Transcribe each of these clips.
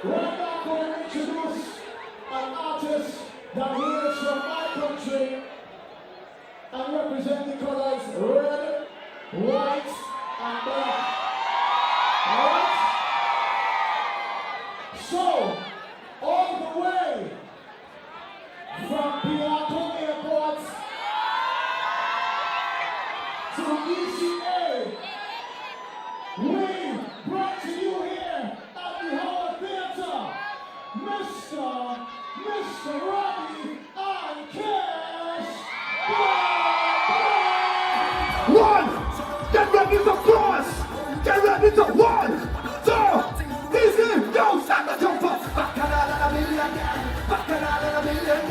Right now, I'm going to introduce an artist that hails from my country and represent the colors red, white, and black. Alright? So, all the way from Piaco Airport to ECA, we brought to you here at the HowardTheater, Mr. Robbie and KES The Band. One! Get ready to cross! Get ready to 1, 2, easy! Go! Start the jump up! Back another million! Back another million!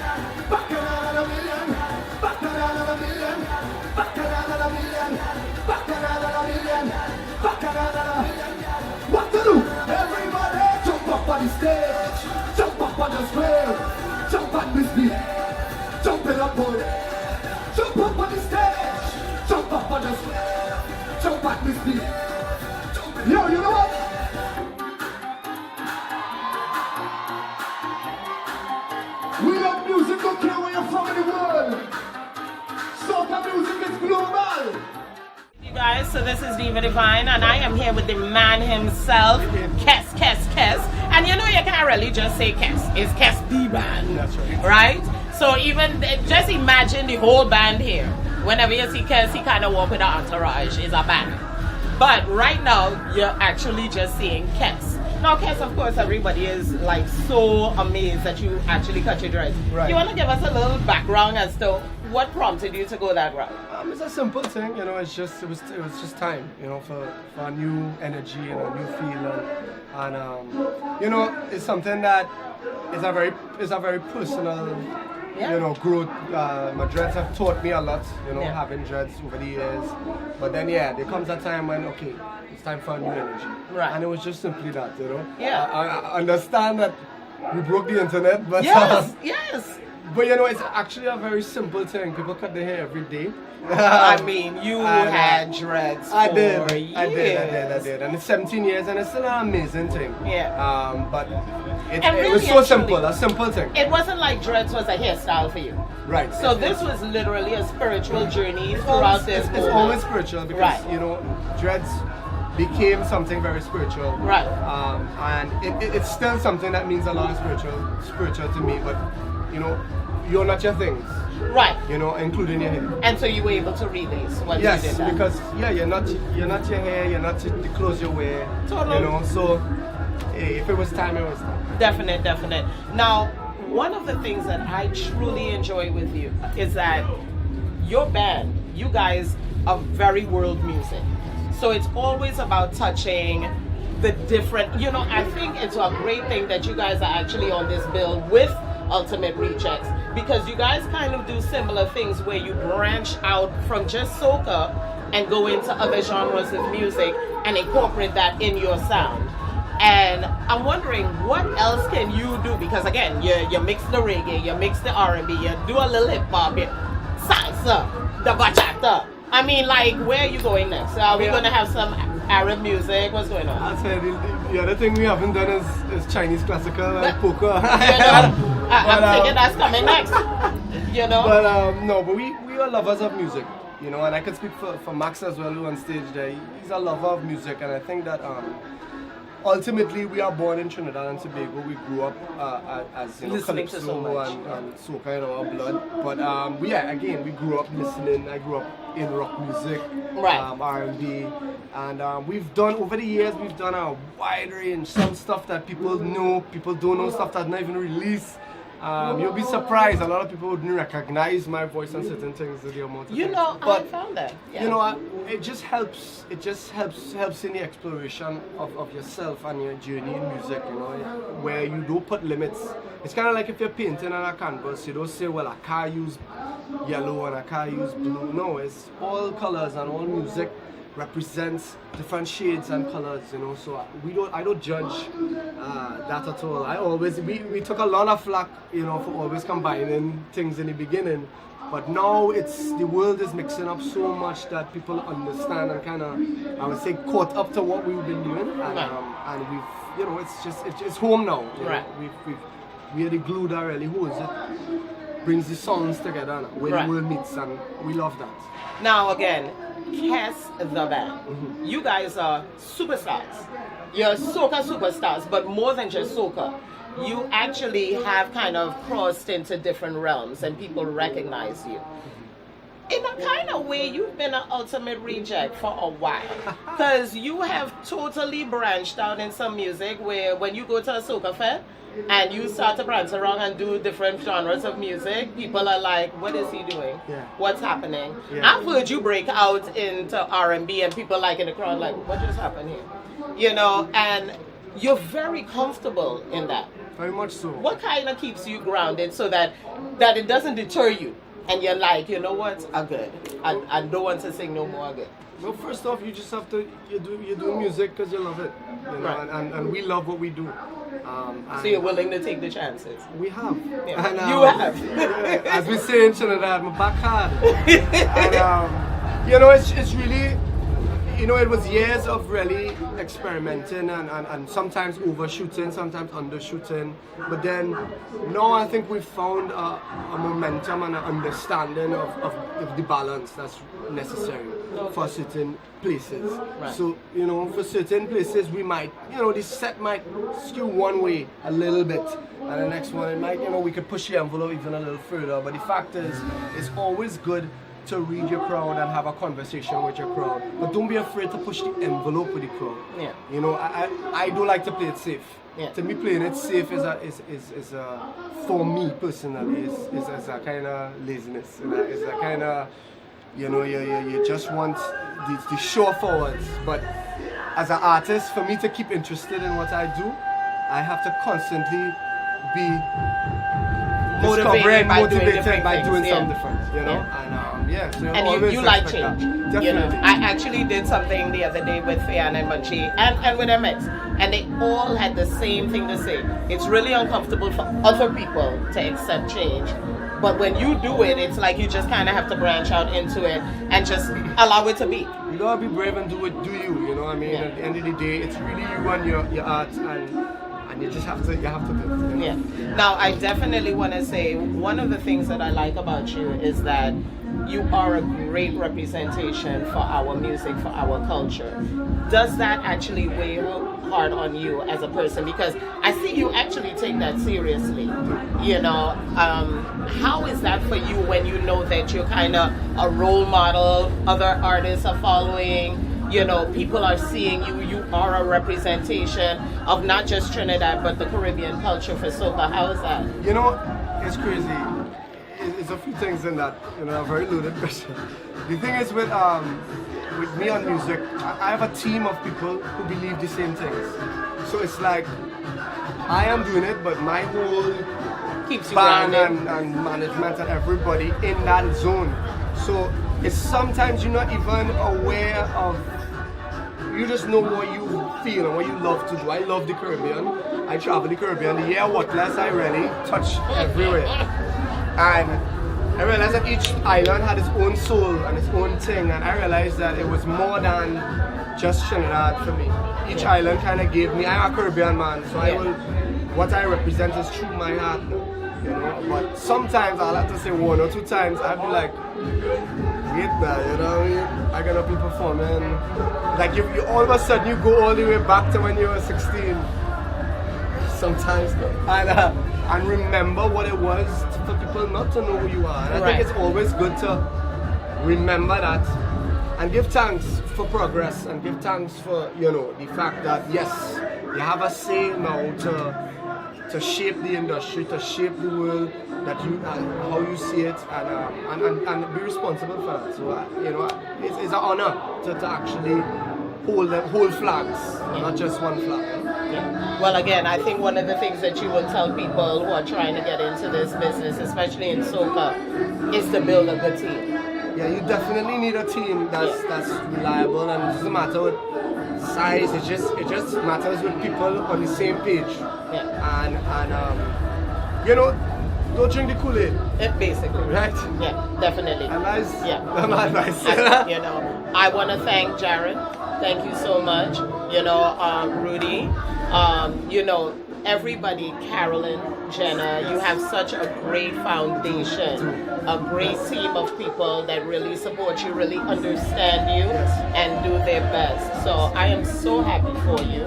Back another million! Back another million! Back another million! Back another million! Back another million! What to do? Everybody jump up on the stage! Jump up on the square! Jump at this beat! Jump it up on it! Jump up on the stage! Jump up on the square! Jump at this beat! Yo, you know what? We love music, don't care where you're from in the world. Soca music is global. You guys, so this is Diva DVine, and I am here with the man himself, KES. And you know, you can't really just say KES. It's KES The Band. That's right. Right? So even, just imagine the whole band here. Whenever you see KES, he kind of walk with an entourage. It's a band. But right now, you're actually just seeing KES. Now, KES, of course, everybody is like so amazed that you actually cut your dreads. Right. You want to give us a little background as to what prompted you to go that route? It's a simple thing, you know. It was just time, you know, for a new energy and a new feel, and you know, it's something that is a very personal, you know, growth. My dreads have taught me a lot, you know, having dreads over the years. But then, yeah, there comes a time when, okay, it's time for a new energy. Right. And it was just simply that, you know. Yeah. I understand that we broke the internet, but Yes. but you know, it's actually a very simple thing. People cut their hair every day. I mean, you had dreads for I did, years. and it's 17 years, and it's still an amazing thing. Yeah. But it really was so and simple, truly, a simple thing. It wasn't like dreads was a hairstyle for you. Right. So this was literally a spiritual journey throughout this. It's always spiritual because, Right. you know, dreads became something very spiritual. Right. And it's still something that means a lot of spiritual to me, but, you know, you're not your things. Right. You know, including your hair. And so you were able to release when Yes, you did that. because you're not your hair, you're not the clothes you wear. Totally. You know, so hey, if it was time, it was time. Definite. Now, one of the things that I truly enjoy with you is that your band, you guys are very world music. So it's always about touching the different, you know, I think it's a great thing that you guys are actually on this bill with Ultimate Rejects, because you guys kind of do similar things where you branch out from just soca and go into other genres of music and incorporate that in your sound. And I'm wondering, what else can you do? Because again, you mix the reggae, you mix the R&B, you do a little hip hop, salsa, the bachata. I mean, like, where are you going next? Are we going to have some Arab music? What's going on? I'll say the other thing we haven't done is Chinese classical and polka. You know, I'm thinking that's coming next. You know? But we are lovers of music, you know, and I can speak for Max as well, who on stage there. He's a lover of music, and I think that ultimately we are born in Trinidad and Tobago. We grew up as, you know, Listening to calypso so much. and soca in our blood. But we grew up listening. I grew up in rock music, Right. R&B, and we've done over the years. We've done a wide range. Some stuff that people know, people don't know, stuff that's not even released. You'll be surprised. A lot of people wouldn't recognize my voice on certain things with the amount of You things. know, But I found that. Yeah. you know, it just helps. It just helps in the exploration of yourself and your journey in music. You know, where you don't put limits. It's kind of like if you're painting on a canvas. You don't say, well, I can't use yellow and I can't use blue. No, it's all colors and all music represents different shades and colors, you know, so I don't judge that at all. We took a lot of flack, you know, for always combining things in the beginning, But now the world is mixing up so much that people understand and kind of, I would say, caught up to what we've been doing, and we've, you know, it's home now. Right. We are the glue that really holds it, brings the songs together where the world meets, and we love that. Now again, KES The Band. You guys are superstars. You're soca superstars, but more than just soca. You actually have kind of crossed into different realms and people recognize you. In a kind of way, you've been an ultimate reject for a while. Because you have totally branched out in some music where when you go to a soca fair and you start to branch around and do different genres of music, people are like, what is he doing? Yeah. What's happening? Yeah. I've heard you break out into R&B and people like in the crowd like, what just happened here? You know, and you're very comfortable in that. Very much so. What kind of keeps you grounded so that it doesn't deter you and you're like, you know what, I'm good. I don't want to sing no more, I'm good. Well, first off, you just have to, you do music because you love it. You know, Right. and we love what we do. So you're willing to take the chances? We have. Yeah. And, You have. as we say in Trinidad, my back hard. And, you know, it's really, you know, it was years of really experimenting and sometimes overshooting, sometimes undershooting. But then now I think we've found a momentum and an understanding of the balance that's necessary for certain places. Right. So, you know, for certain places we might, you know, the set might skew one way a little bit. And the next one, it might, you know, we could push the envelope even a little further. But the fact is, it's always good to read your crowd and have a conversation with your crowd. But don't be afraid to push the envelope with the crowd. Yeah. You know, I do like to play it safe. Yeah. To me, playing it safe is for me personally, is a kind of laziness. It's a kind of, you know, you just want the show forwards. But as an artist, for me to keep interested in what I do, I have to constantly be Motivated by doing things, something different, you know. Yeah. So And always you like respect change. that. You know, Definitely. I actually did something the other day with Fian and Munchie and with MX, and they all had the same thing to say. It's really uncomfortable for other people to accept change, but when you do it, it's like you just kind of have to branch out into it and just allow it to be. You gotta be brave and do you. You know what I mean? Yeah. At the end of the day, it's really you and your art, and you just have to do it. You know? Yeah. Now, I definitely want to say one of the things that I like about you is that you are a great representation for our music, for our culture. Does that actually weigh hard on you as a person? Because I see you actually take that seriously. You know, how is that for you when you know that you're kind of a role model, other artists are following, you know, people are seeing you, you are a representation of not just Trinidad, but the Caribbean culture for soca. How is that? You know, it's crazy. It's a few things in that, you know, a very loaded question. The thing is with me on music, I have a team of people who believe the same things. So it's like, I am doing it, but my whole Keeps you band grounded. and management and everybody in that zone. So it's sometimes you're not even aware of, you just know what you feel and what you love to do. I love the Caribbean. I travel the Caribbean. The year what less I really touch everywhere. And I realized that each island had its own soul and its own thing, and I realized that it was more than just Trinidad for me. Each island kind of gave me, I'm a Caribbean man, so what I represent is through my heart, you know. But sometimes I'll have to say one or two times, I'll be like, wait now, you know what I mean? I gotta be performing. Like you all of a sudden you go all the way back to when you were 16. Sometimes, and remember what it was for people not to know who you are. And I think it's always good to remember that and give thanks for progress and give thanks for, you know, the fact that yes, you have a say now to shape the industry, to shape the world that you how you see it, and be responsible for that. So you know, it's an honor to actually hold flags, not just one flag. Yeah. Well, again, I think one of the things that you will tell people who are trying to get into this business, especially in soca, is to build a good team. Yeah, you definitely need a team that's reliable, and it doesn't matter what size. It just matters with people on the same page. Yeah. And you know, Don't drink the Kool-Aid. Basically. Right? Yeah, definitely. Advice? Yeah. Advice. You know, I want to thank Jared. Thank you so much. You know, Rudy. You know, everybody, Carolyn, Jenna, you have such a great foundation, a great team of people that really support you, really understand you, and do their best. So I am so happy for you,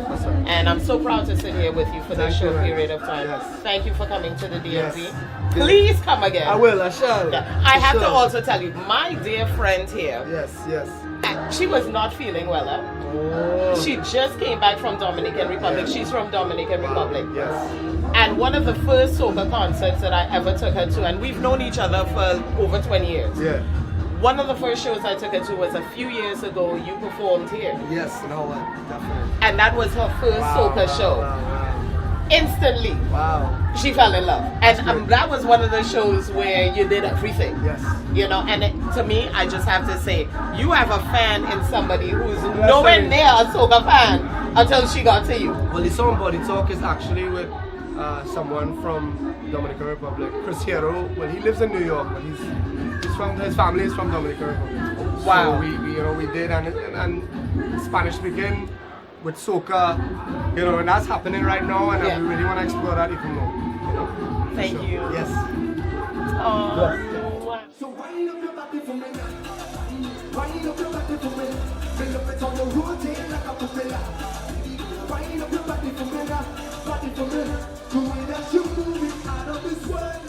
and I'm so proud to sit here with you for this short period of time. Yes. Thank you for coming to the DMV. Yes. Please come again. I will, I shall. I have to also tell you, my dear friend here, Yes. she was not feeling well. Oh. She just came back from Dominican Republic. She's from Dominican Republic. Yes. And one of the first soca concerts that I ever took her to, and we've known each other for over 20 years. Yeah. One of the first shows I took her to was a few years ago. You performed here. Yes, no, definitely. And that was her first soca show. Wow. Instantly, she fell in love. And that was one of the shows where you did everything. Yes. You know, and to me, I just have to say, you have a fan in somebody who's nowhere near a soca fan until she got to you. Well, the song Body Talk is actually with someone from Dominican Republic, Chris Hero. Well, he lives in New York, but his family is from Dominican Republic. Wow. So we did, and Spanish speaking with soca, you know, and that's happening right now, and we really want to explore that even more. You know? Thank you. Yes. Oh, So wind up your body for me now. Wind up your body for me. Bring up it on the rotate like a propeller. Wind up your body for me now. Body for me. The way that you move it out of this world.